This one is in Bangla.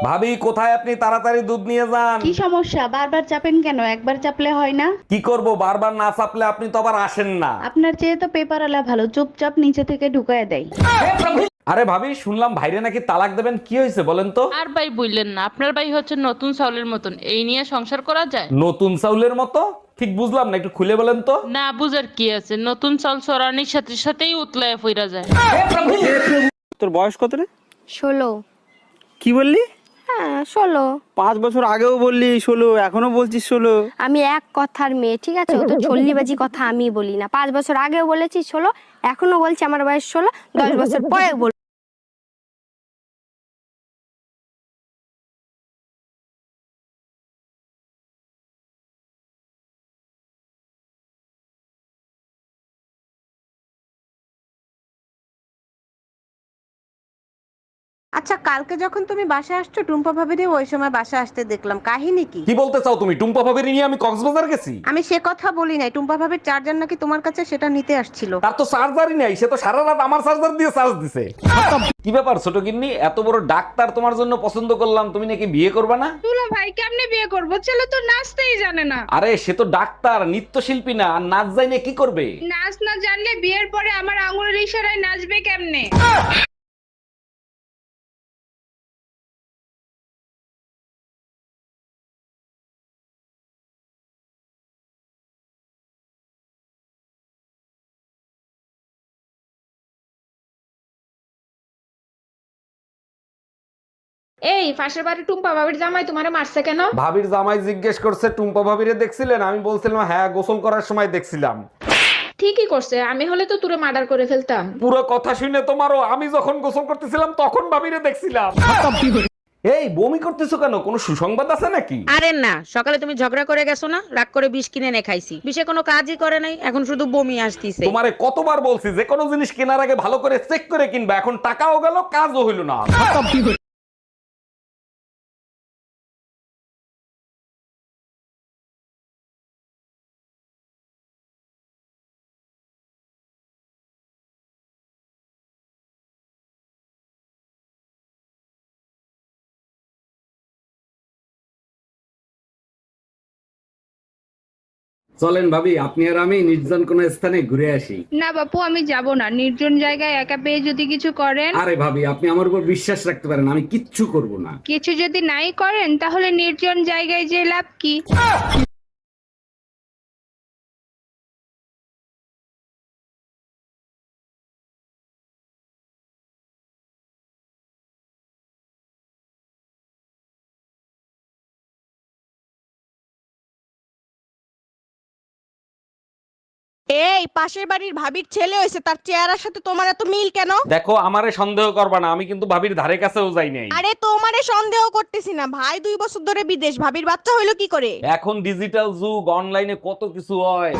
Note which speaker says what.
Speaker 1: ভাবি কোথায় আপনি, তাড়াতাড়ি দুধ নিয়ে যান।
Speaker 2: কি সমস্যা? বারবার চাপেন কেন? একবার চাপলে হয় না?
Speaker 1: কি করব, বারবার না চাপলে আপনি তো আবার আসেন না।
Speaker 2: আপনার চেয়ে তো পেপারওয়ালা ভালো, চুপচাপ নিচে থেকে ঢুকায় দেয়।
Speaker 1: আরে ভাবি, শুনলাম ভাইরে নাকি তালাক দেবেন, কি হয়েছে বলেন তো?
Speaker 3: আর ভাই বললেন না, আপনার ভাই হচ্ছে নতুন চাউলের মতন, এই নিয়ে সংসার করা যায়?
Speaker 1: নতুন চাউলের মতো? ঠিক বুঝলাম না, একটু খুলে বলেন তো।
Speaker 3: না বুঝার কি আছে, নতুন চাল চড়ানির সাথে সাথেই উতলায় ফিরা যায়।
Speaker 4: তোর বয়স কত রে?
Speaker 5: 16।
Speaker 4: কি বললি?
Speaker 5: হ্যাঁ 16।
Speaker 4: 5 বছর আগেও বললি 16, এখনো বলছিস 16।
Speaker 5: আমি এক কথার মেয়ে, ঠিক আছে? ও তো চল্লিবাজি কথা আমি বলি না। 5 বছর আগেও বলেছি 16, এখনো বলছি আমার বয়স 16, 10 বছর পরে বল।
Speaker 6: আচ্ছা, কালকে যখন তুমি বাসায় আসছো টুম্পা ভাবিরে ওই সময় বাসায় আসতে দেখলাম, কাহিনী কি?
Speaker 1: কি বলতে চাও তুমি? টুম্পা ভাবির নিয়ে আমি কক্সবাজার গেছি?
Speaker 6: আমি সে কথা বলি নাই, টুম্পা ভাবির চার্জার নাকি তোমার কাছে, সেটা নিতে আসছিল।
Speaker 1: তার তো চার্জারই নাই, সে তো সারা রাত আমার চার্জার দিয়ে চার্জ দিছে। কি ব্যাপার ছোট গিন্নি, এত বড় ডাক্তার তোমার জন্য পছন্দ করলাম, তুমি নাকি বিয়ে করবে না?
Speaker 7: দুলা ভাই কেমনে বিয়ে করবো? ছেলে তো নাচতেই জানে না।
Speaker 1: আরে সে তো ডাক্তার, নৃত্যশিল্পী না, আর নাচ জানে কি করবে?
Speaker 7: নাচ না জানলে বিয়ের পরে আমার আঙুলের ইশারায় নাচবে কেমনে? এই পাশের বাড়ি টুম্পা ভাবির জামাই তোমারে মারছে কেন?
Speaker 1: ভাবির জামাই জিজ্ঞেস করছে টুম্পা ভাবিরে দেখছিলেন? আমি বলছিলাম হ্যাঁ, গোসল করার সময় দেখছিলাম।
Speaker 7: ঠিকই করছে, আমি হলে তো তুরে মার্ডার করে ফেলতাম।
Speaker 1: পুরো কথা শুনে তোমারও, আমি যখন গোসল করতেছিলাম তখন ভাবিরে দেখছিলাম। এই বমি করতেছো কেন, কোনো সুসংবাদ আছে নাকি?
Speaker 8: আরে না, সকালে তুমি ঝগড়া করে গেছো না, রাগ করে বিষ কিনে এনে খাইছি, বিষে কোনো কাজই করে নাই, এখন শুধু বমি আসতিছে।
Speaker 1: তোমারে কতবার বলছি যে কোনো জিনিস কেনার আগে ভালো করে চেক করে কিনবা, এখন টাকাও গেল কাজও হইল না। চলেন ভাবি, আপনি আর আমি নির্জন কোন স্থানে ঘুরে আসি।
Speaker 7: না বাপু, আমি যাব না। নির্জন জায়গায় একা পেয়ে যদি কিছু করেন।
Speaker 1: আরে ভাবি, আপনি আমার উপর বিশ্বাস রাখতে পারেন, আমি কিচ্ছু করব না।
Speaker 7: কিছু যদি নাই করেন তাহলে নির্জন জায়গায় যে লাভ কি?
Speaker 8: এই পাশের বাড়ির ভাবির ছেলে হয়েছে, তার চেহারার সাথে তোমার এত মিল কেন?
Speaker 1: দেখো, আমারে সন্দেহ করবা না, আমি কিন্তু ভাবির ধারে কাছেও যাই নাই।
Speaker 8: আরে তোমারে সন্দেহ করতেছি না, ভাই 2 বছর ধরে বিদেশ, ভাবির বাচ্চা হইলো কি করে?
Speaker 1: এখন ডিজিটাল যুগ, অনলাইনে কত কিছু হয়।